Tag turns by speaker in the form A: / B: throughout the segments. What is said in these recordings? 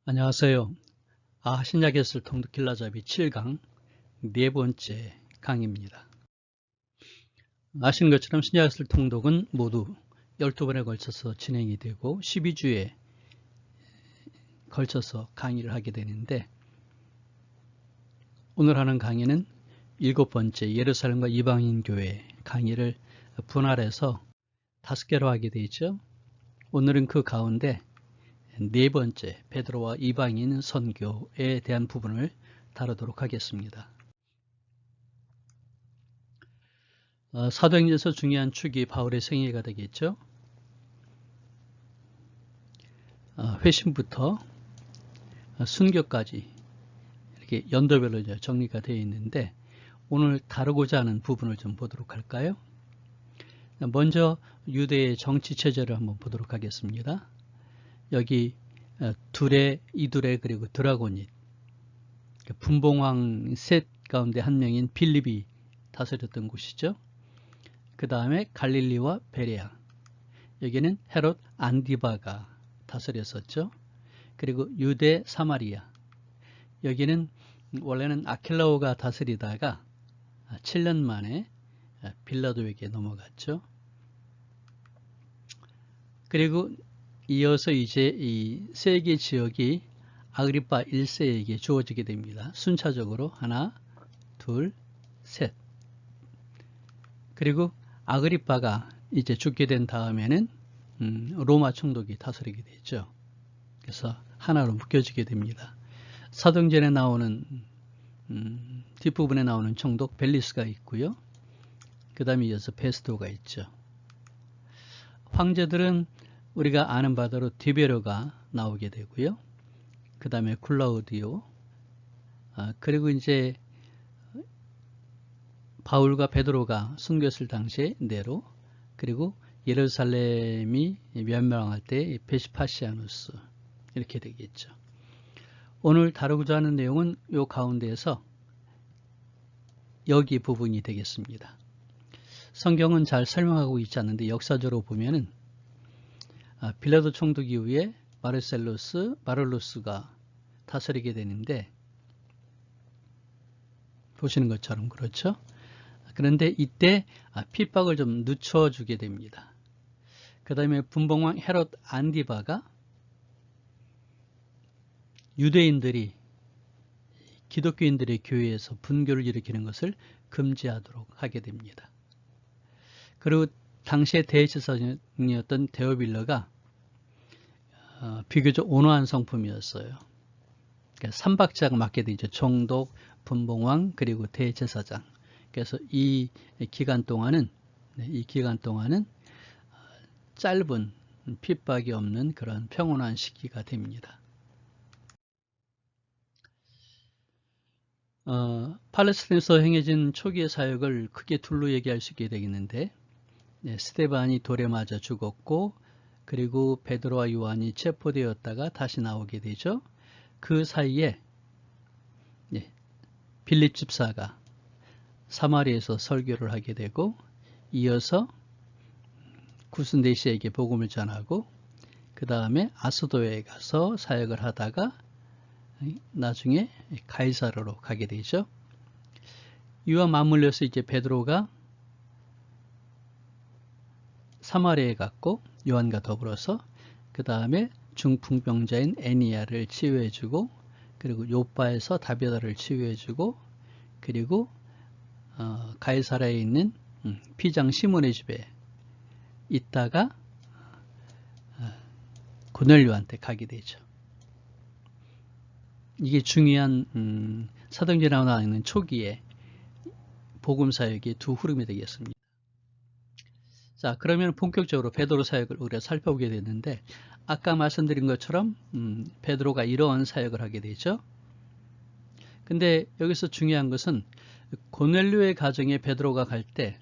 A: 안녕하세요. 신약에서 통독 길라잡이 7강 네 번째 강의입니다. 아시는 것처럼 신약에서 통독은 모두 12번에 걸쳐서 진행이 되고 12주에 걸쳐서 강의를 하게 되는데, 오늘 하는 강의는 7번째 예루살렘과 이방인 교회 강의를 분할해서 5개로 하게 되죠. 오늘은 그 가운데 네 번째 베드로와 이방인 선교에 대한 부분을 다루도록 하겠습니다. 사도행전에서 중요한 축이 바울의 생애가 되겠죠. 회심부터 순교까지 이렇게 연도별로 정리가 되어 있는데, 오늘 다루고자 하는 부분을 좀 보도록 할까요? 먼저 유대의 정치 체제를 한번 보도록 하겠습니다. 여기 둘의 이둘의 그리고 드라고닛, 분봉왕 셋 가운데 한 명인 빌립이 다스렸던 곳이죠. 그 다음에 갈릴리와 베레아, 여기는 헤롯 안디바가 다스렸었죠. 그리고 유대 사마리아, 여기는 원래는 아킬라오가 다스리다가 7년 만에 빌라도에게 넘어갔죠. 그리고 이어서 이제 이 세 개 지역이 아그리파 1세에게 주어지게 됩니다. 순차적으로 하나, 둘, 셋. 그리고 아그리파가 이제 죽게 된 다음에는 로마 총독이 다스리게 되죠. 그래서 하나로 묶여지게 됩니다. 사도행전에 나오는 뒷부분에 나오는 총독 벨리스가 있고요. 그 다음에 이어서 베스도가 있죠. 황제들은 우리가 아는 바대로 디베로가 나오게 되고요. 그 다음에 쿨라우디오, 그리고 이제 바울과 베드로가 순교했을 당시에 네로, 그리고 예루살렘이 멸망할 때 베시파시아누스, 이렇게 되겠죠. 오늘 다루고자 하는 내용은 이 가운데에서 여기 부분이 되겠습니다. 성경은 잘 설명하고 있지 않는데 역사적으로 보면은 빌라도 총독 이후에 마를루스가 다스리게 되는데, 보시는 것처럼 그렇죠. 그런데 이때 핍박을 좀 늦춰주게 됩니다. 그 다음에 분봉왕 헤롯 안디바가 유대인들이 기독교인들의 교회에서 분교를 일으키는 것을 금지하도록 하게 됩니다. 그리고 당시의 대제사장이었던 데오빌러가 비교적 온화한 성품이었어요. 그러니까 3박자가 맡게 되죠. 총독, 분봉왕, 그리고 대제사장. 그래서 이 기간 동안은 짧은 핍박이 없는 그런 평온한 시기가 됩니다. 팔레스타인에서 행해진 초기의 사역을 크게 둘로 얘기할 수 있게 되겠는데, 스데반이 돌에 맞아 죽었고, 그리고 베드로와 요한이 체포되었다가 다시 나오게 되죠. 그 사이에 빌립 집사가 사마리아에서 설교를 하게 되고, 이어서 구스네시에게 복음을 전하고, 그 다음에 아스도에 가서 사역을 하다가 나중에 가이사르로 가게 되죠. 이와 맞물려서 이제 베드로가 사마리아에 갔고, 요한과 더불어서 그 다음에 중풍병자인 애니야를 치유해주고, 그리고 요빠에서 다비다를 치유해주고, 그리고 가이사라에 있는 피장 시몬의 집에 있다가 고넬료한테 가게 되죠. 이게 중요한 사도행전에 나와 있는 초기에 복음 사역의 두 흐름이 되겠습니다. 자, 그러면 본격적으로 베드로 사역을 우리가 살펴보게 됐는데, 아까 말씀드린 것처럼 베드로가 이러한 사역을 하게 되죠. 근데 여기서 중요한 것은 고넬료의 가정에 베드로가 갈 때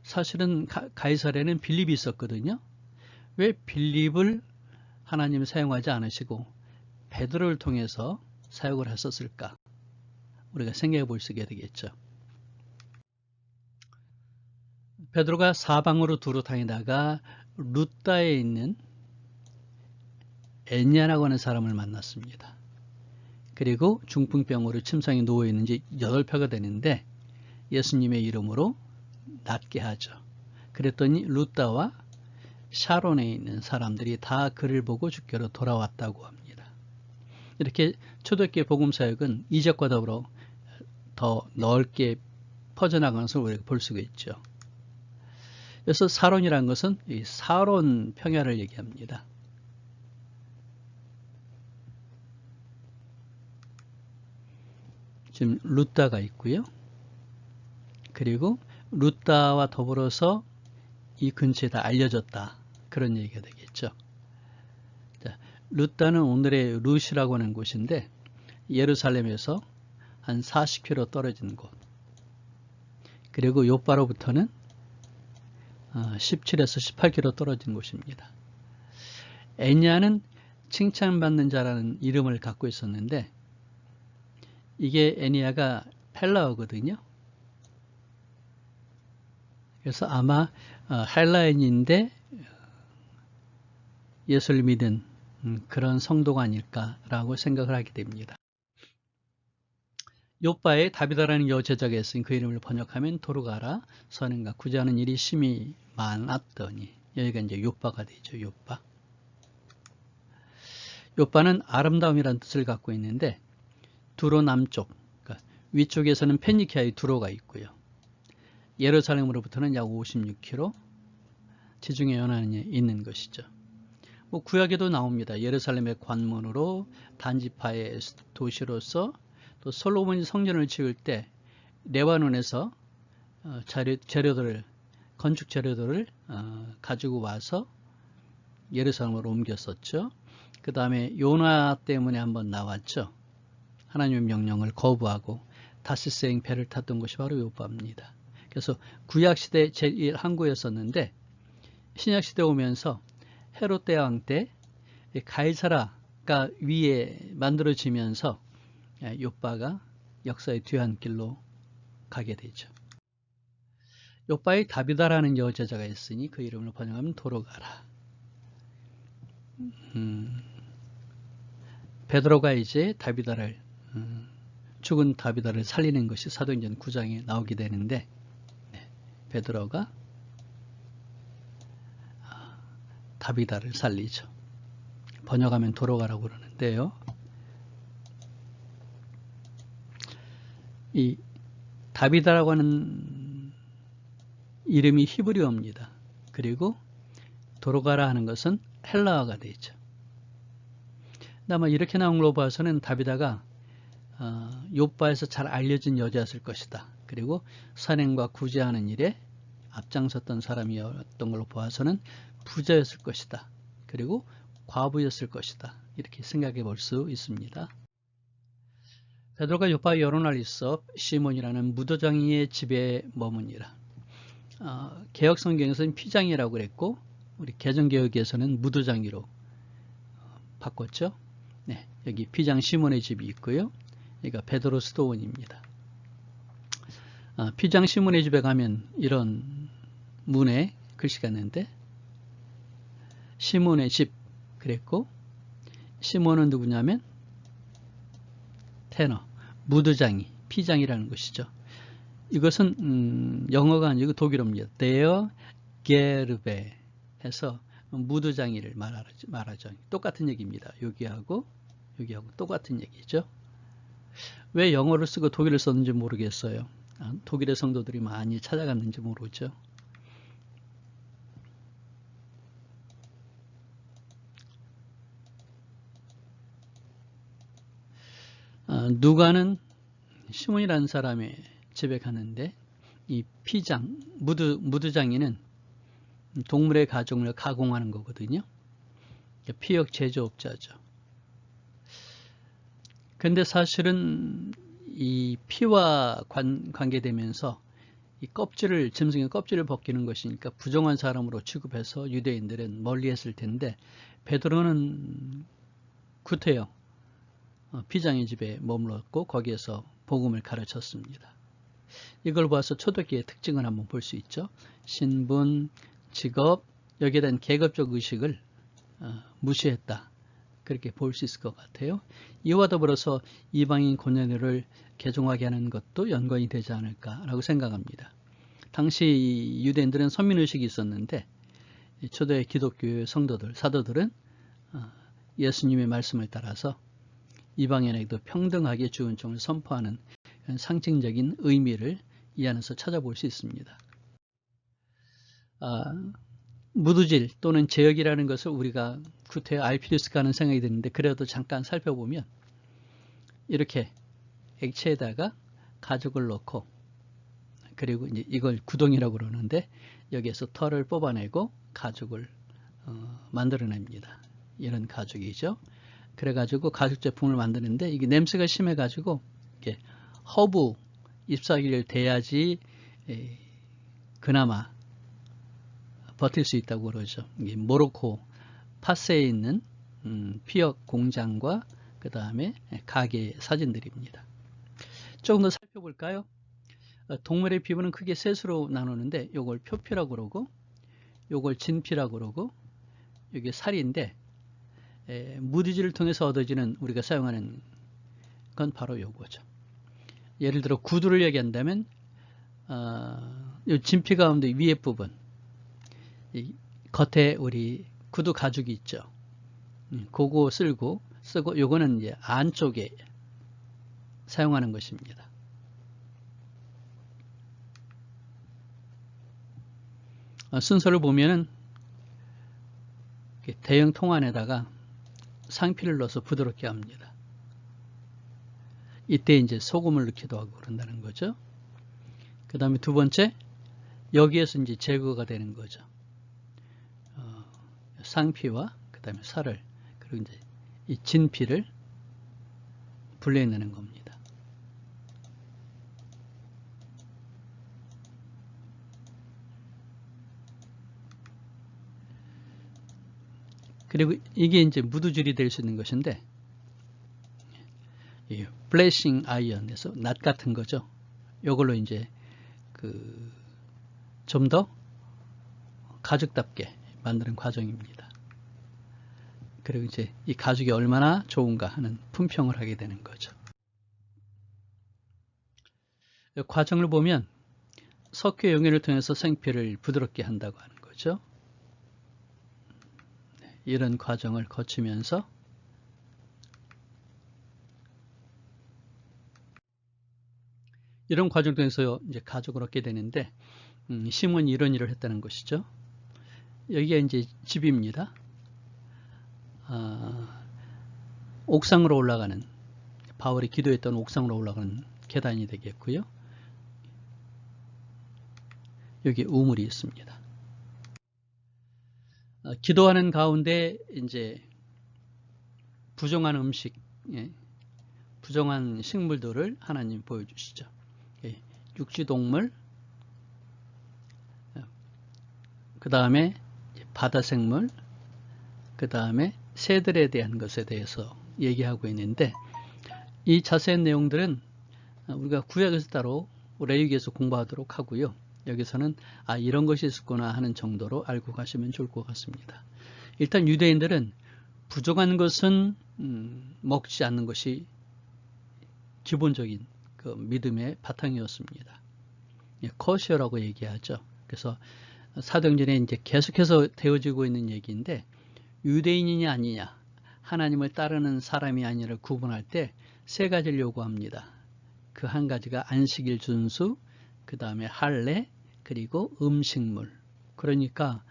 A: 사실은 가이사랴에는 빌립이 있었거든요. 왜 빌립을 하나님이 사용하지 않으시고 베드로를 통해서 사역을 했었을까? 우리가 생각해 볼 수 있게 되겠죠. 베드로가 사방으로 두루 다니다가 루다에 있는 애냐라고 하는 사람을 만났습니다. 그리고 중풍병으로 침상에 누워있는 지 8배가 되는데 예수님의 이름으로 낫게 하죠. 그랬더니 루다와 샤론에 있는 사람들이 다 그를 보고 주께로 돌아왔다고 합니다. 이렇게 초대교회 복음사역은 이적과 더불어 더 넓게 퍼져나가는 것을 우리가 볼 수가 있죠. 그래서 사론이라는 것은 이 사론 평야를 얘기합니다. 지금 루다가 있고요. 그리고 루다와 더불어서 이 근처에 다 알려졌다. 그런 얘기가 되겠죠. 자, 루다는 오늘의 룻이라고 하는 곳인데 예루살렘에서 한 40km 떨어진 곳. 그리고 요바로부터는 17에서 18km 떨어진 곳입니다. 애냐는 칭찬받는 자라는 이름을 갖고 있었는데 이게 애니아가 헬라어거든요. 그래서 아마 헬라인인데 예수를 믿은 그런 성도가 아닐까라고 생각을 하게 됩니다. 요바에 다비다라는 여제자가 있으니 그 이름을 번역하면 도르가라 선행과 구제하는 일이 심히 많았더니 여기가 이제 요바가 되죠. 요바. 요바는 아름다움이라는 뜻을 갖고 있는데 두로 남쪽, 그러니까 위쪽에서는 페니키아의 두로가 있고요. 예루살렘으로부터는 약 56km 지중해 연안에 있는 것이죠. 뭐 구약에도 나옵니다. 예루살렘의 관문으로 단지파의 도시로서 또 솔로몬이 성전을 지을 때 레바논에서 재료들을 건축 재료들을 가지고 와서 예루살렘으로 옮겼었죠. 그 다음에 요나 때문에 한번 나왔죠. 하나님의 명령을 거부하고 다시스행 배를 탔던 것이 바로 요바입니다. 그래서 구약시대 제1항구였었는데 신약시대 오면서 헤롯 대왕 때 가이사라가 위에 만들어지면서 요바가 역사의 뒤안길로 가게 되죠. 요바에 다비다라는 여제자가 있으니 그 이름을 번역하면 도로가라. 베드로가 이제 다비다를 죽은 다비다를 살리는 것이 사도행전 9장에 나오게 되는데 베드로가 다비다를 살리죠. 번역하면 도로가라고 그러는데요. 이 다비다라고 하는 이름이 히브리어입니다. 그리고 도로가라 하는 것은 헬라어가 되죠. 아마 이렇게 나온 걸로 봐서는 다비다가 요바에서 잘 알려진 여자였을 것이다. 그리고 선행과 구제하는 일에 앞장섰던 사람이었던 걸로 봐서는 부자였을 것이다. 그리고 과부였을 것이다. 이렇게 생각해 볼 수 있습니다. 베드로가 요바에 여러 날 있어 시몬이라는 무도장이의 집에 머무니라. 개혁 성경에서는 피장이라고 그랬고 우리 개정개혁에서는 무도장이로 바꿨죠. 네, 여기 피장 시몬의 집이 있고요. 여기가 베드로 스도원입니다. 피장 시몬의 집에 가면 이런 문에 글씨가 있는데 시몬의 집 그랬고 시몬은 누구냐면 테너, 무드장이, 피장이라는 것이죠. 이것은 영어가 아니고 독일어입니다. 데어 게르베 해서 무드장이를 말하죠. 똑같은 얘기입니다. 여기하고 똑같은 얘기죠. 왜 영어를 쓰고 독일을 썼는지 모르겠어요. 독일의 성도들이 많이 찾아갔는지 모르죠. 누가는 시몬이라는 사람의 집에 가는데 이 피장, 무드장이는 동물의 가죽을 가공하는 거거든요. 피역 제조업자죠. 근데 사실은 이 피와 관계되면서 이 껍질을, 짐승의 껍질을 벗기는 것이니까 부정한 사람으로 취급해서 유대인들은 멀리 했을 텐데 베드로는 구태여 피장의 집에 머물렀고 거기에서 복음을 가르쳤습니다. 이걸 봐서 초대교회의 특징을 한번 볼 수 있죠. 신분, 직업, 여기에 대한 계급적 의식을 무시했다. 그렇게 볼 수 있을 것 같아요. 이와 더불어서 이방인 고뇌를 개종하게 하는 것도 연관이 되지 않을까라고 생각합니다. 당시 유대인들은 선민의식이 있었는데 초대 기독교 성도들, 사도들은 예수님의 말씀을 따라서 이방인에게도 평등하게 주 은총을 선포하는 상징적인 의미를 이 안에서 찾아볼 수 있습니다. 무두질 또는 제역이라는 것을 우리가 구태여 알 필요 있을까 하는 생각이 드는데, 그래도 잠깐 살펴보면 이렇게 액체에다가 가죽을 넣고, 그리고 이제 이걸 구덩이라고 그러는데 여기에서 털을 뽑아내고 가죽을 만들어냅니다. 이런 가죽이죠. 그래가지고 가죽 제품을 만드는데 이게 냄새가 심해가지고 이렇게 허브 잎사귀를 대야지 그나마 버틸 수 있다고 그러죠. 이게 모로코 파스에 있는 피혁 공장과 그 다음에 가게 사진들입니다. 조금 더 살펴볼까요? 동물의 피부는 크게 셋으로 나누는데 이걸 표피라고 그러고, 이걸 진피라고 그러고, 이게 살인데, 무디지를 통해서 얻어지는 우리가 사용하는 건 바로 요거죠. 예를 들어 구두를 얘기한다면 이 진피 가운데 위에 부분, 이 겉에 우리 구두 가죽이 있죠. 그거 쓰고 요거는 이제 안쪽에 사용하는 것입니다. 순서를 보면은 대형 통 안에다가 상피를 넣어서 부드럽게 합니다. 이때 이제 소금을 넣기도 하고 그런다는 거죠. 그 다음에 두 번째, 여기에서 이제 제거가 되는 거죠. 상피와 그 다음에 살을, 그리고 이제 이 진피를 분리해내는 겁니다. 그리고 이게 이제 무두질이 될 수 있는 것인데, 이 플래싱 아이언에서 낫 같은 거죠. 이걸로 이제 좀 더 가죽답게 만드는 과정입니다. 그리고 이제 이 가죽이 얼마나 좋은가 하는 품평을 하게 되는 거죠. 이 과정을 보면 석회 용해를 통해서 생피를 부드럽게 한다고 하는 거죠. 이런 과정을 거치면서 이런 과정을 통해서 이제 가죽을 얻게 되는데, 시몬이 이런 일을 했다는 것이죠. 여기가 이제 집입니다. 옥상으로 올라가는, 바울이 기도했던 옥상으로 올라가는 계단이 되겠고요. 여기 우물이 있습니다. 기도하는 가운데 이제 부정한 음식, 부정한 식물들을 하나님 보여주시죠. 육지동물, 그 다음에 바다 생물, 그 다음에 새들에 대한 것에 대해서 얘기하고 있는데, 이 자세한 내용들은 우리가 구약에서 따로 레위기에서 공부하도록 하고요. 여기서는 이런 것이 있었구나 하는 정도로 알고 가시면 좋을 것 같습니다. 일단 유대인들은 부정한 것은 먹지 않는 것이 기본적인 그 믿음의 바탕이었습니다. 커셔라고 얘기하죠. 그래서 사도행전에 이제 계속해서 되어지고 있는 얘기인데, 유대인이냐 아니냐, 하나님을 따르는 사람이 아니냐를 구분할 때 세 가지를 요구합니다. 그 한 가지가 안식일 준수, 그 다음에 할례, 그리고 음식물. 그러니까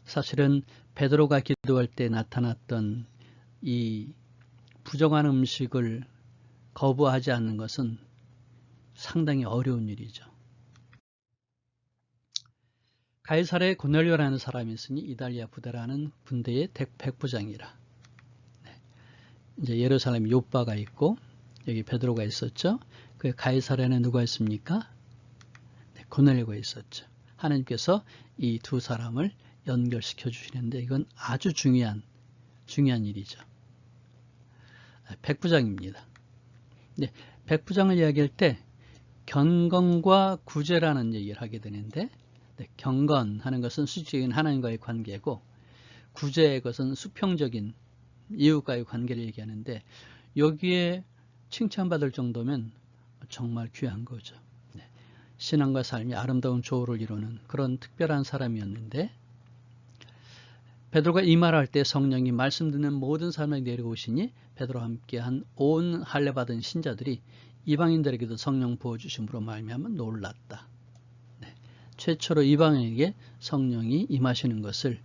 A: 사실은 베드로가 기도할 때 나타났던 이 부정한 음식을 거부하지 않는 것은 상당히 어려운 일이죠. 가이사랴에 고넬료라는 사람이 있으니 이달리아 부대라는 군대의 백부장이라. 이제 예루살렘 요바가 있고 여기 베드로가 있었죠. 그 가이사랴에는 누가 있습니까? 고넬료가 있었죠. 하나님께서 이 두 사람을 연결시켜 주시는데 이건 아주 중요한 일이죠. 백부장입니다. 네, 백부장을 이야기할 때 경건과 구제라는 얘기를 하게 되는데, 경건하는 것은 수직적인 하나님과의 관계고, 구제의 것은 수평적인 이웃과의 관계를 얘기하는데 여기에 칭찬받을 정도면 정말 귀한 거죠. 네. 신앙과 삶이 아름다운 조화를 이루는 그런 특별한 사람이었는데 베드로가 이 말할 때 성령이 말씀 듣는 모든 사람에게 내려오시니 베드로와 함께한 온 할례 받은 신자들이 이방인들에게도 성령 부어주심으로 말미암아 놀랐다. 네. 최초로 이방인에게 성령이 임하시는 것을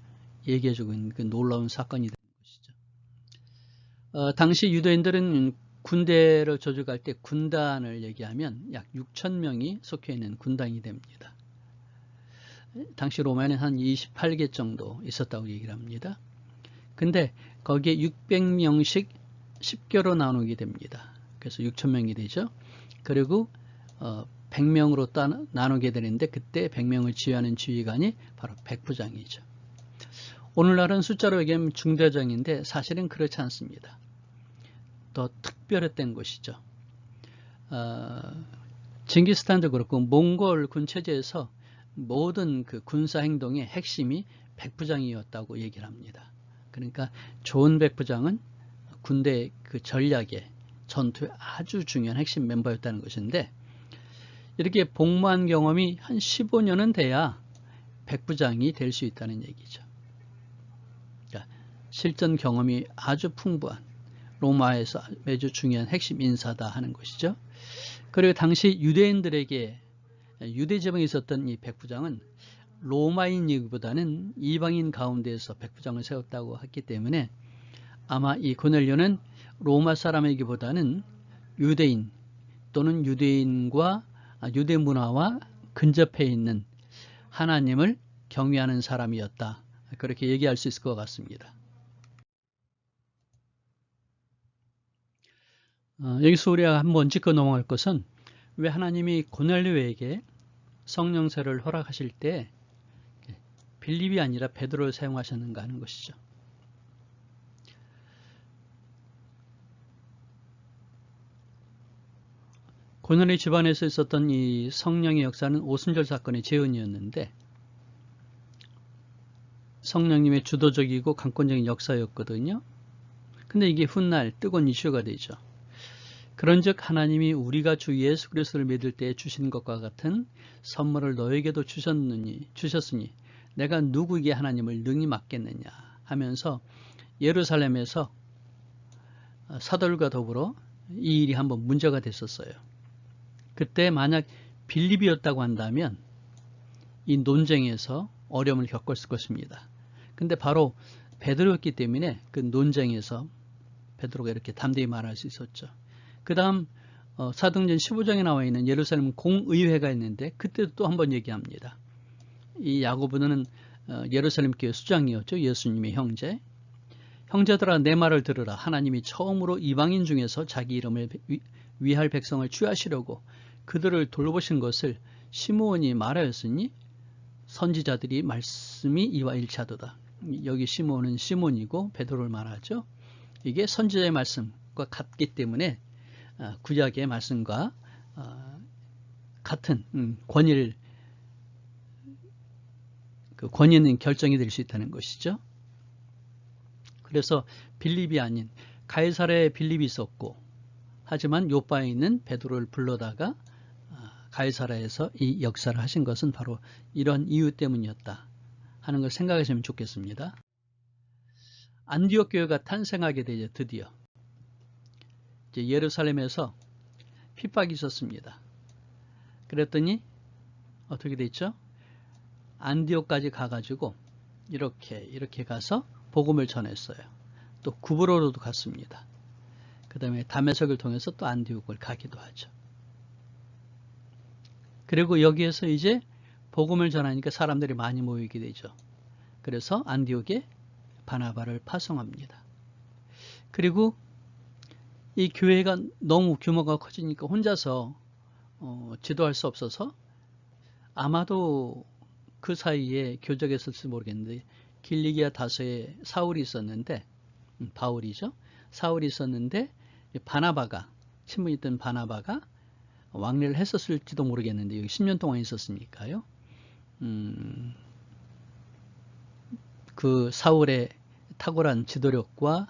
A: 얘기해주고 있는 그 놀라운 사건이 되는 것이죠. 당시 유대인들은 군대를 조직할 때 군단을 얘기하면 약 6,000명이 속해 있는 군단이 됩니다. 당시 로마에는 한 28개 정도 있었다고 얘기를 합니다. 근데 거기에 600명씩 10개로 나누게 됩니다. 그래서 6,000명이 되죠. 그리고 100명으로 나누게 되는데 그때 100명을 지휘하는 지휘관이 바로 백부장이죠. 오늘날은 숫자로 얘기하면 중대장인데 사실은 그렇지 않습니다. 더 특별했던 것이죠. 징기스칸도 그렇고 몽골 군체제에서 모든 그 군사 행동의 핵심이 백부장이었다고 얘기를 합니다. 그러니까 좋은 백부장은 군대 그 전략에 전투에 아주 중요한 핵심 멤버였다는 것인데 이렇게 복무한 경험이 한 15년은 돼야 백부장이 될 수 있다는 얘기죠. 그러니까 실전 경험이 아주 풍부한 로마에서 매주 중요한 핵심 인사다 하는 것이죠. 그리고 당시 유대인들에게 유대 지방에 있었던 이 백부장은 로마인이기보다는 이방인 가운데에서 백부장을 세웠다고 했기 때문에 아마 이 고넬료는 로마 사람이기보다는 유대인 또는 유대인과 유대 문화와 근접해 있는 하나님을 경외하는 사람이었다. 그렇게 얘기할 수 있을 것 같습니다. 여기서 우리가 한번 짚고 넘어갈 것은 왜 하나님이 고넬료에게 성령세를 허락하실 때 빌립이 아니라 베드로를 사용하셨는가 하는 것이죠. 고넬료 집안에서 있었던 이 성령의 역사는 오순절 사건의 재현이었는데 성령님의 주도적이고 강권적인 역사였거든요. 근데 이게 훗날 뜨거운 이슈가 되죠. 그런즉 하나님이 우리가 주 예수 그리스도를 믿을 때 주신 것과 같은 선물을 너에게도 주셨으니 내가 누구에게 하나님을 능히 맡겠느냐 하면서 예루살렘에서 사도들과 더불어 이 일이 한번 문제가 됐었어요. 그때 만약 빌립이었다고 한다면 이 논쟁에서 어려움을 겪었을 것입니다. 근데 바로 베드로였기 때문에 그 논쟁에서 베드로가 이렇게 담대히 말할 수 있었죠. 그 다음 사도행전 15장에 나와 있는 예루살렘 공의회가 있는데 그때도 또 한번 얘기합니다. 이 야고보는 예루살렘 교회 수장이었죠. 예수님의 형제. 형제들아 내 말을 들으라. 하나님이 처음으로 이방인 중에서 자기 이름을 위할 백성을 취하시려고 그들을 돌보신 것을 시므온이 말하였으니 선지자들이 말씀이 이와 일치하도다. 여기 시므온은 시몬이고 베드로를 말하죠. 이게 선지자의 말씀과 같기 때문에 구약의 말씀과 같은 권위 있는 결정이 될 수 있다는 것이죠. 그래서 빌립이 아닌 가이사랴에 빌립이 있었고 하지만 요바에 있는 베드로를 불러다가 가이사랴에서 이 역사를 하신 것은 바로 이런 이유 때문이었다 하는 걸 생각하시면 좋겠습니다. 안디옥 교회가 탄생하게 되죠. 드디어 이제 예루살렘에서 핍박이 있었습니다. 그랬더니 어떻게 됐죠? 안디옥까지 가가지고 이렇게 가서 복음을 전했어요. 또 구브로로도 갔습니다. 그 다음에 다메섹을 통해서 또 안디옥을 가기도 하죠. 그리고 여기에서 이제 복음을 전하니까 사람들이 많이 모이게 되죠. 그래서 안디옥에 바나바를 파송합니다. 그리고 이 교회가 너무 규모가 커지니까 혼자서 지도할 수 없어서 아마도 그 사이에 교적했을지 모르겠는데 길리기아 다소에 사울이 있었는데 바울이죠. 사울이 있었는데 바나바가 친분이 있던 바나바가 왕래를 했었을지도 모르겠는데 여기 10년 동안 있었으니까요. 그 사울의 탁월한 지도력과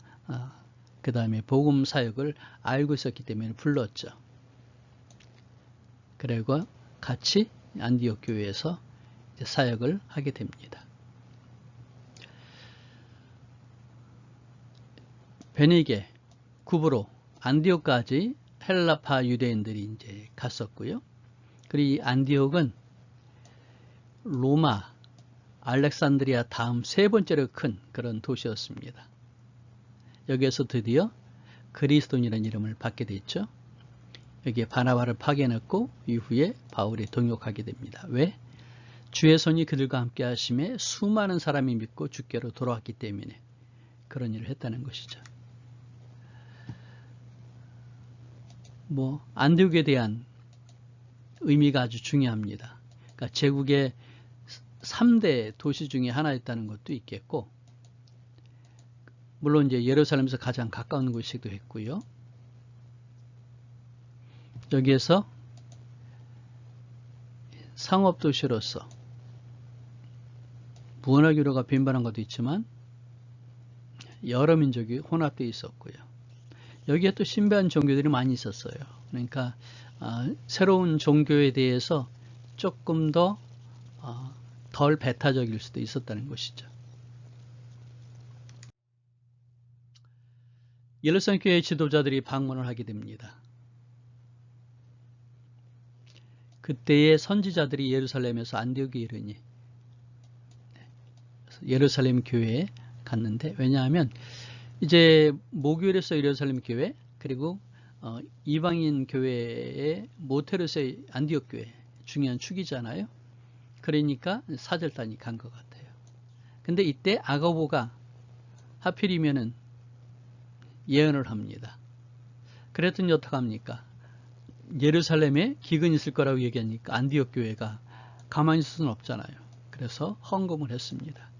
A: 그 다음에 복음 사역을 알고 있었기 때문에 불렀죠. 그리고 같이 안디옥 교회에서 사역을 하게 됩니다. 베니게, 구브로, 안디옥까지 헬라파 유대인들이 이제 갔었고요. 그리고 이 안디옥은 로마, 알렉산드리아 다음 세 번째로 큰 그런 도시였습니다. 여기에서 드디어 그리스도인이라는 이름을 받게 됐죠. 여기에 바나바를 파견했고 이후에 바울이 동역하게 됩니다. 왜? 주의 손이 그들과 함께 하심에 수많은 사람이 믿고 주께로 돌아왔기 때문에 그런 일을 했다는 것이죠. 안디옥에 대한 의미가 아주 중요합니다. 그러니까 제국의 3대 도시 중에 하나였다는 것도 있겠고, 물론 이제 예루살렘에서 가장 가까운 곳이기도 했고요. 여기에서 상업도시로서 문화 교류가 빈번한 것도 있지만 여러 민족이 혼합되어 있었고요. 여기에 또 신비한 종교들이 많이 있었어요. 그러니까 새로운 종교에 대해서 조금 더 덜 배타적일 수도 있었다는 것이죠. 예루살렘 교회 지도자들이 방문을 하게 됩니다. 그때의 선지자들이 예루살렘에서 안디옥에 이르니 예루살렘 교회에 갔는데, 왜냐하면 이제 목요일에서 예루살렘 교회, 그리고 이방인 교회의 모태로서의 안디옥 교회 중요한 축이잖아요. 그러니까 사절단이 간 것 같아요. 근데 이때 아가보가 하필이면은 예언을 합니다. 그랬더니 어떡합니까? 예루살렘에 기근이 있을 거라고 얘기하니까 안디옥 교회가 가만히 있을 수는 없잖아요. 그래서 헌금을 했습니다.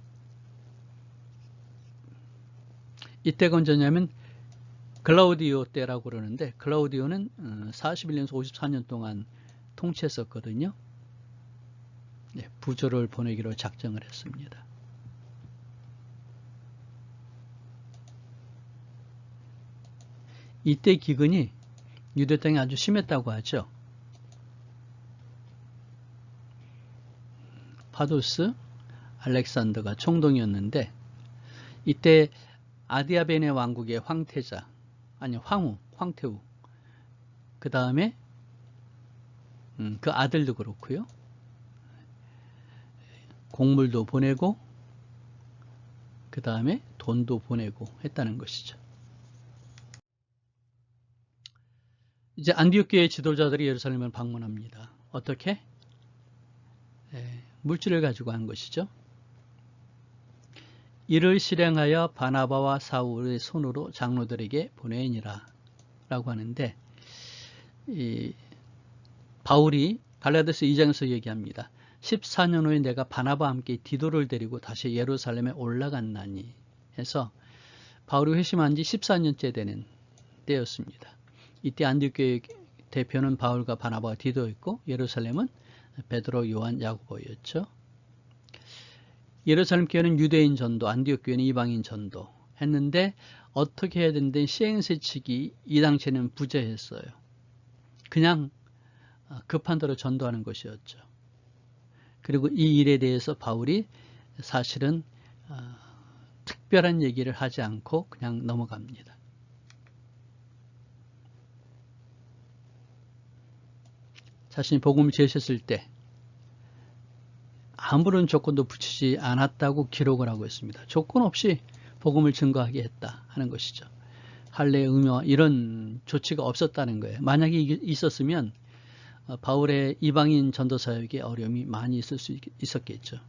A: 이때가 언제냐면 글라우디오 때라고 그러는데, 글라우디오는 41년에서 54년 동안 통치했었거든요. 부조를 보내기로 작정을 했습니다. 이때 기근이 유대 땅에 아주 심했다고 하죠. 파도스, 알렉산더가 총동이었는데, 이때 아디아베네 왕국의 황태자, 아니 황태후, 그 다음에 그 아들도 그렇고요. 곡물도 보내고 그 다음에 돈도 보내고 했다는 것이죠. 이제 안디옥 교회 지도자들이 예루살렘을 방문합니다. 어떻게? 물질을 가지고 한 것이죠. 이를 실행하여 바나바와 사울의 손으로 장로들에게 보내니라 라고 하는데, 바울이 갈라디아서 2장에서 얘기합니다. 14년 후에 내가 바나바와 함께 디도를 데리고 다시 예루살렘에 올라갔나니 해서 바울이 회심한 지 14년째 되는 때였습니다. 이때 안디옥 교회 대표는 바울과 바나바와 디도였고, 예루살렘은 베드로, 요한, 야고보였죠. 예루살렘 교회는 유대인 전도, 안디옥 교회는 이방인 전도 했는데, 어떻게 해야 되는데 시행세 측이 이 당시에는 부재했어요. 그냥 급한 대로 전도하는 것이었죠. 그리고 이 일에 대해서 바울이 사실은 특별한 얘기를 하지 않고 그냥 넘어갑니다. 자신이 복음을 제시했을 때 아무런 조건도 붙이지 않았다고 기록을 하고 있습니다. 조건 없이 복음을 증거하게 했다 하는 것이죠. 할례, 의묘 이런 조치가 없었다는 거예요. 만약에 있었으면 바울의 이방인 전도 사역에 어려움이 많이 있을 수 있었겠죠.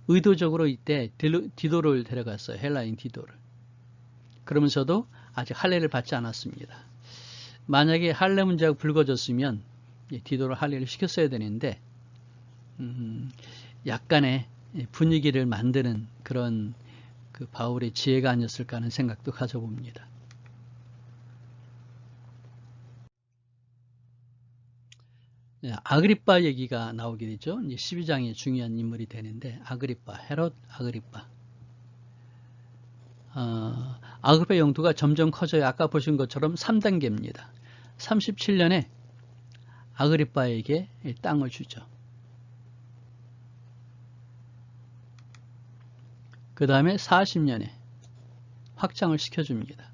A: 의도적으로 이때 디도를 데려갔어요. 헬라인 디도를. 그러면서도 아직 할례를 받지 않았습니다. 만약에 할례 문제가 불거졌으면 디도를 할례를 시켰어야 되는데, 약간의 분위기를 만드는 그런 그 바울의 지혜가 아니었을까 하는 생각도 가져봅니다. 아그리빠 얘기가 나오게 되죠. 12장에 중요한 인물이 되는데, 아그리빠, 헤롯 아그리빠. 아그리파 영토가 점점 커져요. 아까 보신 것처럼 3단계입니다. 37년에 아그리파에게 땅을 주죠. 그 다음에 40년에 확장을 시켜줍니다.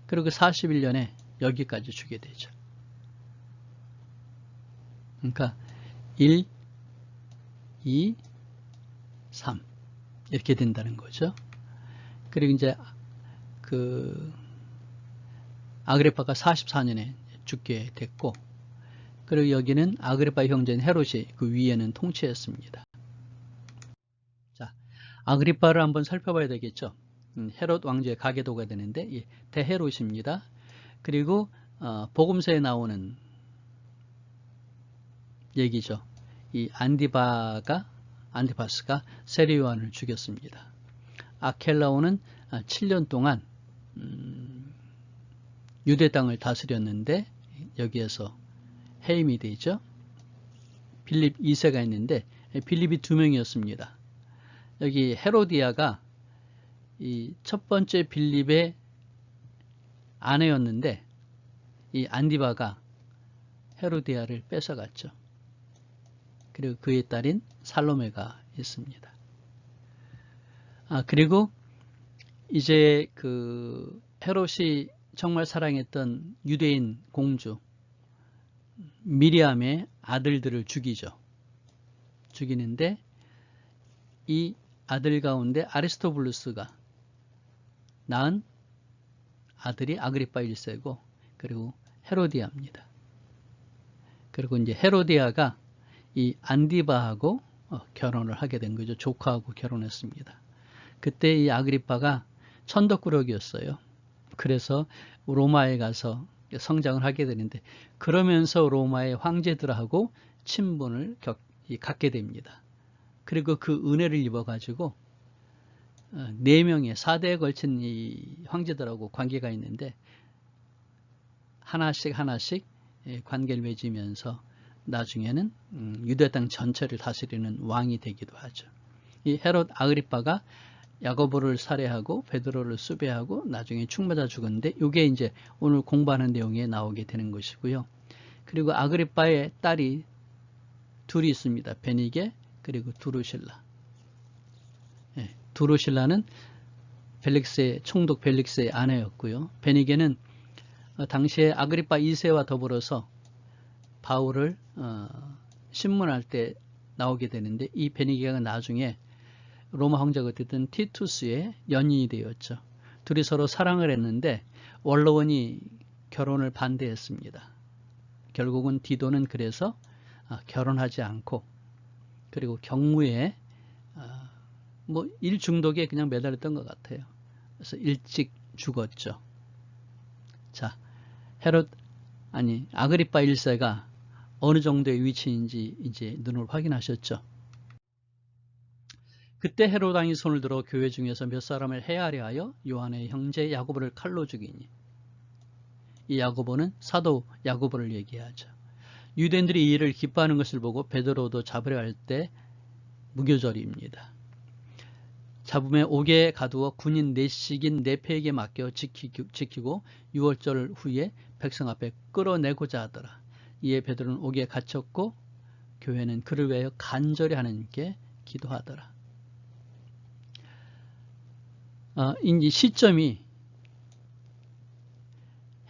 A: 그리고 41년에 여기까지 주게 되죠. 그러니까 1, 2, 3 이렇게 된다는 거죠. 그리고 이제 그 아그리파가 44년에 죽게 됐고, 그리고 여기는 아그리파 형제인 헤롯이 그 위에는 통치했습니다. 자, 아그리파를 한번 살펴봐야 되겠죠. 헤롯 왕조의 가계도가 되는데 대헤롯입니다. 그리고 복음서에 나오는 얘기죠. 이 안디바스가 세례요한을 죽였습니다. 아켈라오는 7년 동안 유대 땅을 다스렸는데 여기에서 해임이 되죠. 빌립 2세가 있는데 빌립이 2명이었습니다. 여기 헤로디아가 이 첫 번째 빌립의 아내였는데 이 안디바가 헤로디아를 뺏어갔죠. 그리고 그의 딸인 살로메가 있습니다. 그리고 이제 그 헤롯이 정말 사랑했던 유대인 공주 미리암의 아들들을 죽이죠. 죽이는데 이 아들 가운데 아리스토블루스가 낳은 아들이 아그리파 1세고 그리고 헤로디아입니다. 그리고 이제 헤로디아가 이 안디바하고 결혼을 하게 된 거죠. 조카하고 결혼했습니다. 그때 이 아그리파가 천덕꾸러기였어요. 그래서 로마에 가서 성장을 하게 되는데 그러면서 로마의 황제들하고 친분을 갖게 됩니다. 그리고 그 은혜를 입어가지고 4명의 4대에 걸친 이 황제들하고 관계가 있는데 하나씩 관계를 맺으면서 나중에는 유대 땅 전체를 다스리는 왕이 되기도 하죠. 이 헤롯 아그리파가 야고보를 살해하고 베드로를 수배하고 나중에 축맞아 죽었는데 이게 이제 오늘 공부하는 내용에 나오게 되는 것이고요. 그리고 아그리파의 딸이 둘이 있습니다. 베니게 그리고 두루실라. 두루실라는 총독 벨릭스의 아내였고요. 베니게는 당시에 아그리파 2세와 더불어서 바울을 신문할 때 나오게 되는데 이 베니게가 나중에 로마 황제가 됐던 티투스의 연인이 되었죠. 둘이 서로 사랑을 했는데 원로원이 결혼을 반대했습니다. 결국은 디도는 그래서 결혼하지 않고 그리고 경무에 일 중독에 그냥 매달렸던 것 같아요. 그래서 일찍 죽었죠. 자, 아그리파 1세가 어느 정도의 위치인지 이제 눈으로 확인하셨죠. 그때 헤롯 왕이 손을 들어 교회 중에서 몇 사람을 해하려 하여 요한의 형제 야고보를 칼로 죽이니. 이 야고보는 사도 야고보를 얘기하죠. 유대인들이 이 일을 기뻐하는 것을 보고 베드로도 잡으려 할 때 무교절입니다. 잡음에 옥에 가두어 군인 4씩인 4패에게 맡겨 지키고 6월절 후에 백성 앞에 끌어내고자 하더라. 이에 베드로는 옥에 갇혔고 교회는 그를 위하여 간절히 하나님께 기도하더라. 이 시점이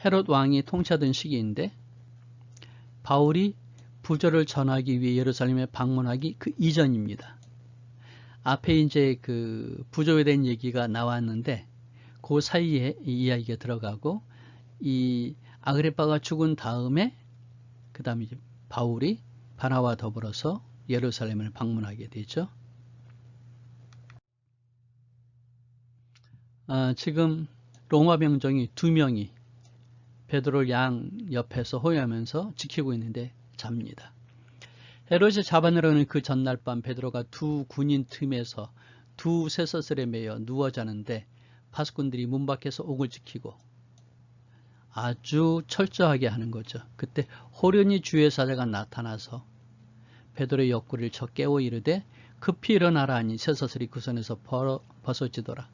A: 헤롯 왕이 통치하던 시기인데 바울이 부조를 전하기 위해 예루살렘에 방문하기 그 이전입니다. 앞에 이제 그 부조에 대한 얘기가 나왔는데 그 사이에 이 이야기가 들어가고 이 아그리파가 죽은 다음에 그 다음에 이제 바울이 바나바와 더불어서 예루살렘을 방문하게 되죠. 지금 로마 병정이 2명이 베드로를 양 옆에서 호위하면서 지키고 있는데 잡니다. 헤롯이 잡아내려는 그 전날 밤 베드로가 2 군인 틈에서 2 쇠사슬에 매여 누워 자는데 파수꾼들이 문 밖에서 옥을 지키고 아주 철저하게 하는 거죠. 그때 호련히 주의 사자가 나타나서 베드로의 옆구리를 쳐 깨워 이르되 급히 일어나라 하니 쇠사슬이 그 손에서 벗어지더라.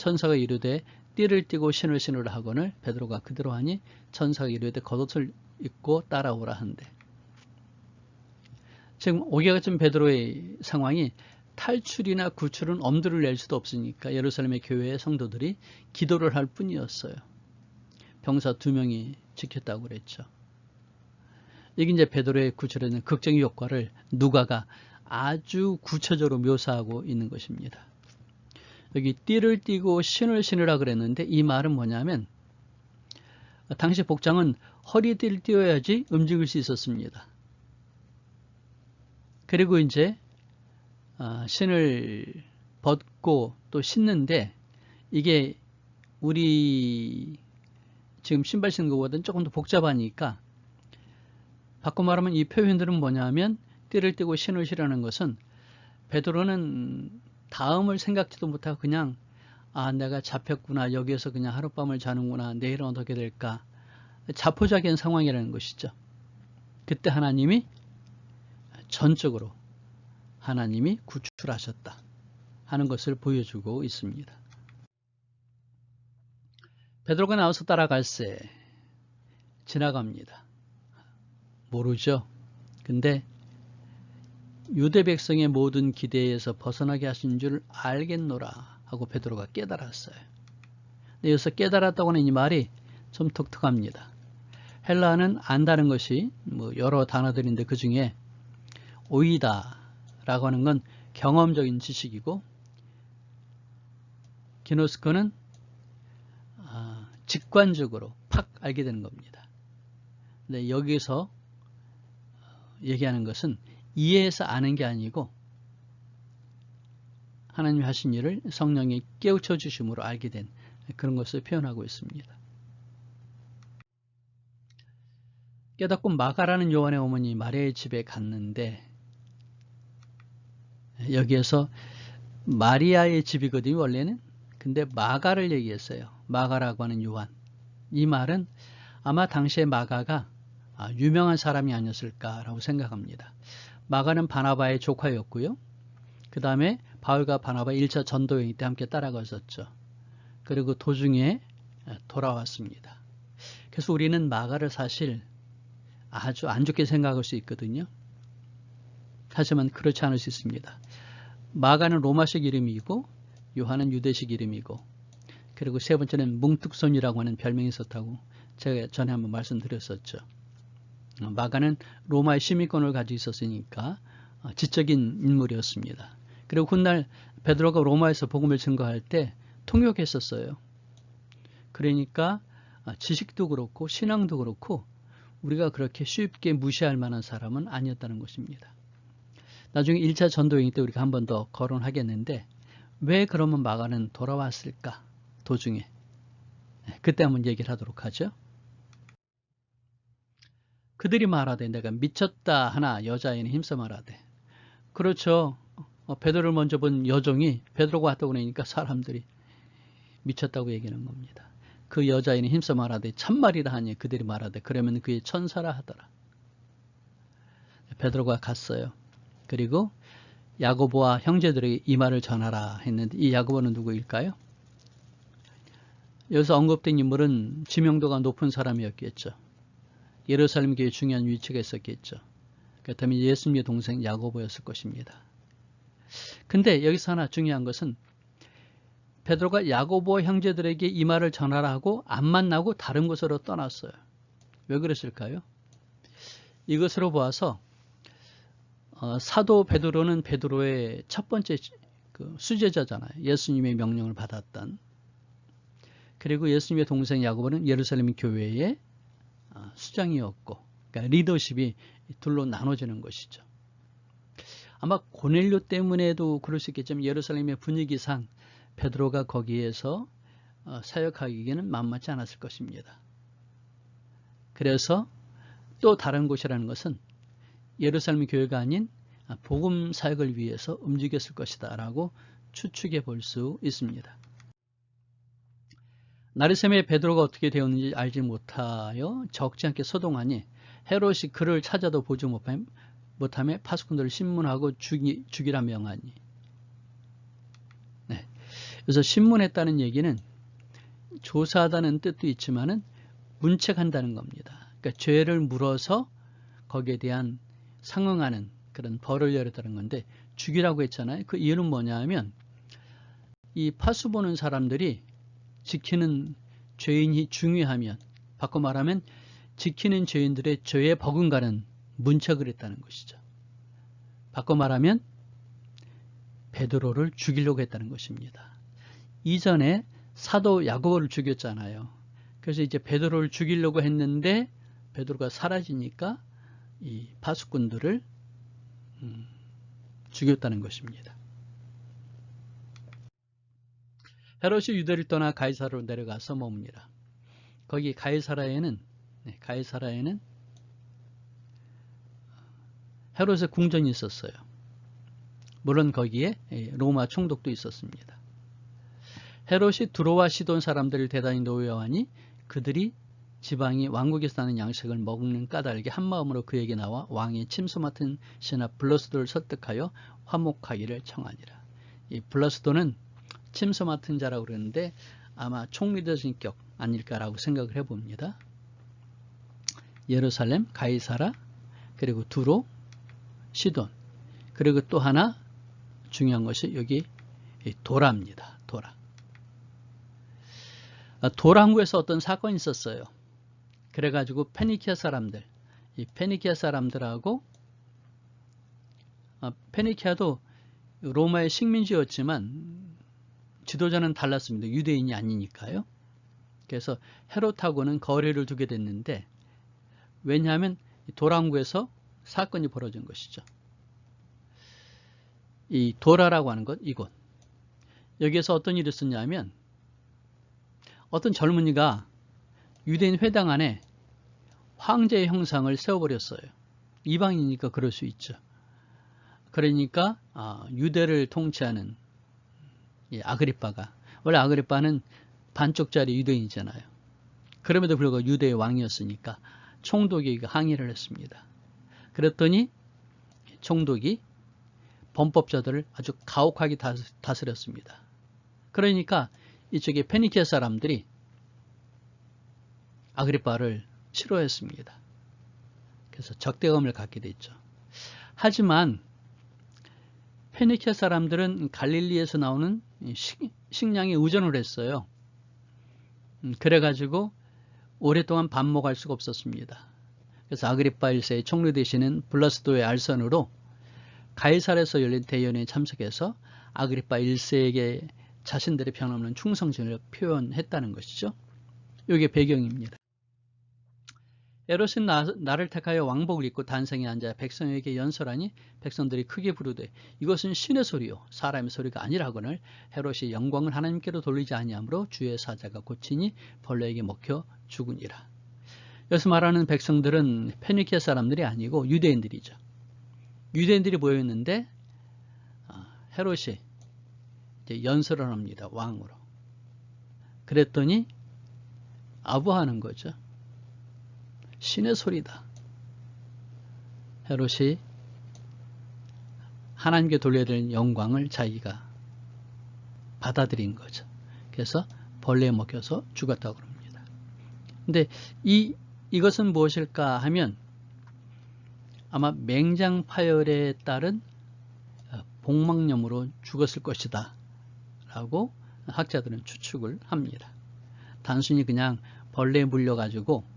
A: 천사가 이르되 띠를 띠고 신을 신으라 하거늘 베드로가 그대로 하니 천사가 이르되 겉옷을 입고 따라오라 한대. 지금 오기가 같은 베드로의 상황이 탈출이나 구출은 엄두를 낼 수도 없으니까 예루살렘의 교회의 성도들이 기도를 할 뿐이었어요. 병사 2명이 지켰다고 그랬죠. 이게 이제 베드로의 구출에 대한 극적인 효과를 누가가 아주 구체적으로 묘사하고 있는 것입니다. 여기 띠를 띠고 신을 신으라 그랬는데 이 말은 뭐냐면 당시 복장은 허리띠를 띄어야지 움직일 수 있었습니다. 그리고 이제 신을 벗고 또 신는데 이게 우리 지금 신발 신는 것보다는 조금 더 복잡하니까 바꿔 말하면 이 표현들은 뭐냐면 띠를 띠고 신을 신으라는 것은 베드로는 다음을 생각지도 못하고 그냥 내가 잡혔구나, 여기에서 그냥 하룻밤을 자는구나, 내일은 어떻게 될까, 자포자기한 상황이라는 것이죠. 그때 하나님이 전적으로 하나님이 구출하셨다 하는 것을 보여주고 있습니다. 베드로가 나와서 따라갈새 지나갑니다. 모르죠. 근데 유대 백성의 모든 기대에서 벗어나게 하신 줄 알겠노라 하고 베드로가 깨달았어요. 근데 여기서 깨달았다고 하는 이 말이 좀 독특합니다. 헬라어는 안다는 것이 여러 단어들인데 그 중에 오이다 라고 하는 건 경험적인 지식이고 기노스코는 직관적으로 팍 알게 되는 겁니다. 근데 여기서 얘기하는 것은 이해해서 아는 게 아니고 하나님이 하신 일을 성령이 깨우쳐 주심으로 알게 된 그런 것을 표현하고 있습니다. 깨닫고 마가라는 요한의 어머니 마리아의 집에 갔는데 여기에서 마리아의 집이거든요, 원래는. 근데 마가를 얘기했어요. 마가라고 하는 요한. 이 말은 아마 당시에 마가가 유명한 사람이 아니었을까라고 생각합니다. 마가는 바나바의 조카였고요. 그 다음에 바울과 바나바 1차 전도여행 때 함께 따라갔었죠. 그리고 도중에 돌아왔습니다. 그래서 우리는 마가를 사실 아주 안 좋게 생각할 수 있거든요. 하지만 그렇지 않을 수 있습니다. 마가는 로마식 이름이고 요한은 유대식 이름이고 그리고 세 번째는 뭉툭손이라고 하는 별명이 있었다고 제가 전에 한번 말씀드렸었죠. 마가는 로마의 시민권을 가지고 있었으니까 지적인 인물이었습니다. 그리고 훗날 베드로가 로마에서 복음을 증거할 때 통역했었어요. 그러니까 지식도 그렇고 신앙도 그렇고 우리가 그렇게 쉽게 무시할 만한 사람은 아니었다는 것입니다. 나중에 1차 전도여행 때 우리가 한 번 더 거론하겠는데 왜 그러면 마가는 돌아왔을까? 도중에. 그때 한번 얘기를 하도록 하죠. 그들이 말하되 내가 미쳤다 하나 여자애는 힘써 말하되. 그렇죠. 베드로를 먼저 본 여종이 베드로가 왔다고 그러니까 사람들이 미쳤다고 얘기하는 겁니다. 그 여자애는 힘써 말하되 참말이라 하니 그들이 말하되 그러면 그의 천사라 하더라. 베드로가 갔어요. 그리고 야고보와 형제들에게 이 말을 전하라 했는데 이 야고보는 누구일까요? 여기서 언급된 인물은 지명도가 높은 사람이었겠죠. 예루살렘 교회에 중요한 위치가 있었겠죠. 그렇다면 예수님의 동생 야고보였을 것입니다. 근데 여기서 하나 중요한 것은 베드로가 야고보 형제들에게 이 말을 전하라 하고 안 만나고 다른 곳으로 떠났어요. 왜 그랬을까요? 이것으로 보아서 사도 베드로는 베드로의 첫 번째 수제자잖아요. 예수님의 명령을 받았던. 그리고 예수님의 동생 야고보는 예루살렘 교회의 수장이었고 그러니까 리더십이 둘로 나눠지는 것이죠. 아마 고넬료 때문에도 그럴 수 있겠지만 예루살렘의 분위기상 베드로가 거기에서 사역하기에는 만만치 않았을 것입니다. 그래서 또 다른 곳이라는 것은 예루살렘 교회가 아닌 복음 사역을 위해서 움직였을 것이다 라고 추측해 볼 수 있습니다. 나르셈의 베드로가 어떻게 되었는지 알지 못하여 적지 않게 소동하니 헤롯이 그를 찾아도 보지 못하며 파수꾼들을 신문하고 죽이라 명하니. 네. 그래서 신문했다는 얘기는 조사하다는 뜻도 있지만은 문책한다는 겁니다. 그러니까 죄를 물어서 거기에 대한 상응하는 그런 벌을 열었다는 건데, 죽이라고 했잖아요. 그 이유는 뭐냐 하면 이 파수 보는 사람들이 지키는 죄인이 중요하면, 바꿔 말하면 지키는 죄인들의 죄에 버금가는 문책을 했다는 것이죠. 바꿔 말하면 베드로를 죽이려고 했다는 것입니다. 이전에 사도 야고보를 죽였잖아요. 그래서 이제 베드로를 죽이려고 했는데 베드로가 사라지니까 이 파수꾼들을 죽였다는 것입니다. 헤롯이 유대를 떠나 가이사라로 내려가서 머뭅니다. 거기 가이사라에는 헤롯의 궁전이 있었어요. 물론 거기에 로마 총독도 있었습니다. 헤롯이 두로와 시돈 사람들을 대단히 노여워하니 그들이 지방이 왕국에서 나는 양식을 먹는 까닭에 한마음으로 그에게 나와 왕의 침소 맡은 신하 블라스도를 설득하여 화목하기를 청하니라. 이 블라스도는 침소 맡은 자라고 그러는데 아마 총리대신 격 아닐까라고 생각을 해봅니다. 예루살렘, 가이사라, 그리고 두로, 시돈, 그리고 또 하나 중요한 것이 여기 도라입니다. 도라. 도라항구에서 어떤 사건이 있었어요. 그래가지고 페니키아 사람들, 이 페니키아 사람들하고, 페니키아도 로마의 식민지였지만 지도자는 달랐습니다. 유대인이 아니니까요. 그래서 헤롯하고는 거래를 두게 됐는데, 왜냐하면 도라항구에서 사건이 벌어진 것이죠. 이 도라라고 하는 것, 이곳. 여기에서 어떤 일이 있었냐면 어떤 젊은이가 유대인 회당 안에 황제의 형상을 세워버렸어요. 이방이니까 그럴 수 있죠. 그러니까 유대를 통치하는 아그리빠가, 원래 아그리빠는 반쪽짜리 유대인이잖아요. 그럼에도 불구하고 유대의 왕이었으니까 총독이 항의를 했습니다. 그랬더니 총독이 범법자들을 아주 가혹하게 다스렸습니다. 그러니까 이쪽에 페니키아 사람들이 아그리빠를 싫어했습니다. 그래서 적대감을 갖게 됐죠. 하지만 페니키아 사람들은 갈릴리에서 나오는 식량에 의존을 했어요. 그래가지고 오랫동안 반목할 수가 없었습니다. 그래서 아그리빠 1세의 총리 되시는 블라스도의 알선으로 가이사라에서 열린 대연회에 참석해서 아그리빠 1세에게 자신들의 변함없는 충성심을 표현했다는 것이죠. 이게 배경입니다. 헤롯은 나를 택하여 왕복을 입고 단상에 앉아 백성에게 연설하니 백성들이 크게 부르되 이것은 신의 소리요 사람의 소리가 아니라 하거늘 헤롯이 영광을 하나님께로 돌리지 아니하므로 주의 사자가 고치니 벌레에게 먹혀 죽으니라. 여기서 말하는 백성들은 페니키아 사람들이 아니고 유대인들이죠. 유대인들이 모여있는데 헤롯이 이제 연설을 합니다. 왕으로. 그랬더니 아부하는 거죠. 신의 소리다. 헤롯이 하나님께 돌려야 되는 영광을 자기가 받아들인 거죠. 그래서 벌레에 먹혀서 죽었다고 합니다. 근데 이것은 무엇일까 하면 아마 맹장 파열에 따른 복막염으로 죽었을 것이다 라고 학자들은 추측을 합니다. 단순히 그냥 벌레에 물려가지고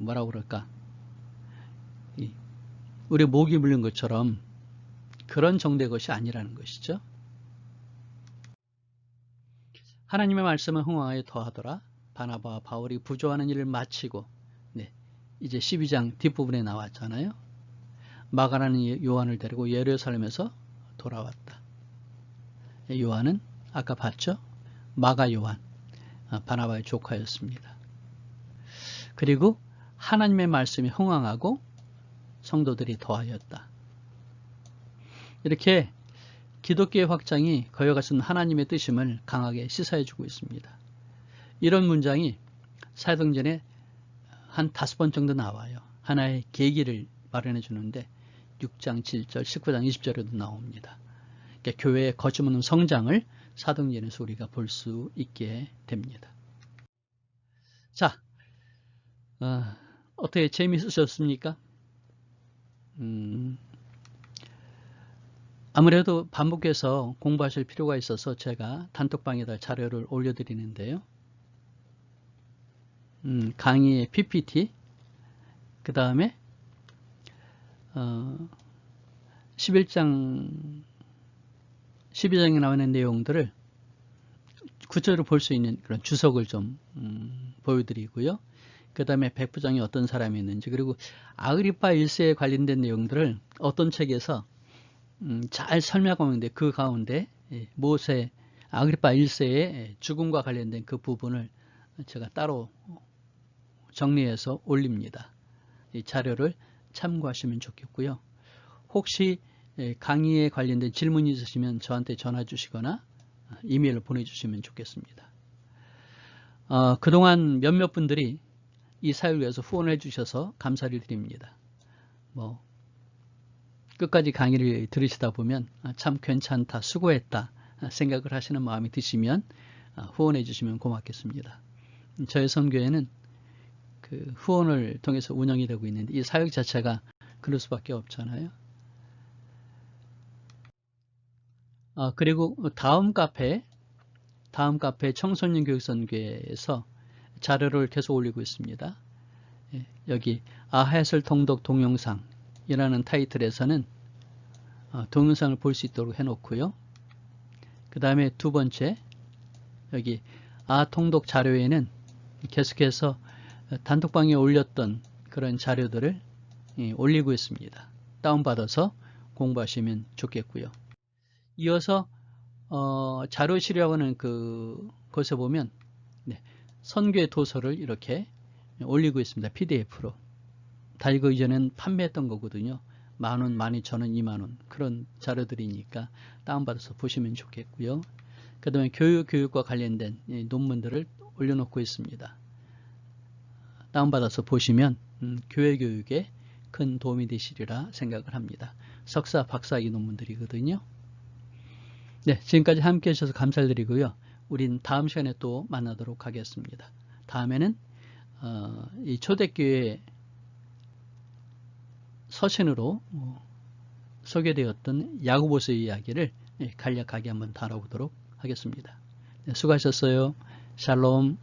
A: 뭐라고 그럴까, 우리 모기 물린 것처럼 그런 정도의 것이 아니라는 것이죠. 하나님의 말씀은 흥왕하여 더하더라. 바나바와 바울이 부조하는 일을 마치고, 이제 12장 뒷부분에 나왔잖아요. 마가라는 요한을 데리고 예루살렘에서 돌아왔다. 요한은 아까 봤죠? 마가 요한, 바나바의 조카였습니다. 그리고 하나님의 말씀이 흥왕하고 성도들이 더하였다. 이렇게 기독교의 확장이 거여가선 하나님의 뜻임을 강하게 시사해주고 있습니다. 이런 문장이 사도행전에 한 5번 정도 나와요. 하나의 계기를 마련해 주는데 6장 7절, 19장 20절에도 나옵니다. 교회의 거침없는 성장을 사도행전에서 우리가 볼 수 있게 됩니다. 자, 어떻게 재미있으셨습니까? 아무래도 반복해서 공부하실 필요가 있어서 제가 단톡방에다 자료를 올려드리는데요. 강의의 PPT, 그 다음에 12장에 나오는 내용들을 구체적으로 볼 수 있는 그런 주석을 좀 보여드리고요. 그 다음에 백부장이 어떤 사람이 있는지, 그리고 아그리파 1세에 관련된 내용들을 어떤 책에서 잘 설명하고 있는데, 그 가운데 모세 아그리파 1세의 죽음과 관련된 그 부분을 제가 따로 정리해서 올립니다. 이 자료를 참고하시면 좋겠고요. 혹시 강의에 관련된 질문이 있으시면 저한테 전화 주시거나 이메일을 보내주시면 좋겠습니다. 그동안 몇몇 분들이 이 사역을 위해서 후원을 해주셔서 감사를 드립니다. 끝까지 강의를 들으시다 보면 참 괜찮다, 수고했다 생각을 하시는 마음이 드시면 후원해 주시면 고맙겠습니다. 저희 선교회는 그 후원을 통해서 운영이 되고 있는데 이 사역 자체가 그럴 수밖에 없잖아요. 그리고 다음 카페 청소년 교육선교회에서 자료를 계속 올리고 있습니다. 여기 아하에슬 통독 동영상이라는 타이틀에서는 동영상을 볼 수 있도록 해놓고요. 그 다음에 두 번째, 여기 통독 자료에는 계속해서 단톡방에 올렸던 그런 자료들을 올리고 있습니다. 다운받아서 공부하시면 좋겠고요. 이어서 자료실이라고 하는 그곳에 보면 선교의 도서를 이렇게 올리고 있습니다. PDF로. 다 이거 이전엔 판매했던 거거든요. 10,000원, 12,000원, 20,000원 그런 자료들이니까 다운받아서 보시면 좋겠고요. 그 다음에 교육과 관련된 논문들을 올려놓고 있습니다. 다운받아서 보시면 교회 교육에 큰 도움이 되시리라 생각을 합니다. 석사, 박사학위 논문들이거든요. 네, 지금까지 함께 해주셔서 감사드리고요. 우린 다음 시간에 또 만나도록 하겠습니다. 다음에는 이 초대교회 서신으로 소개되었던 야고보서의 이야기를 간략하게 한번 다뤄보도록 하겠습니다. 네, 수고하셨어요. 샬롬.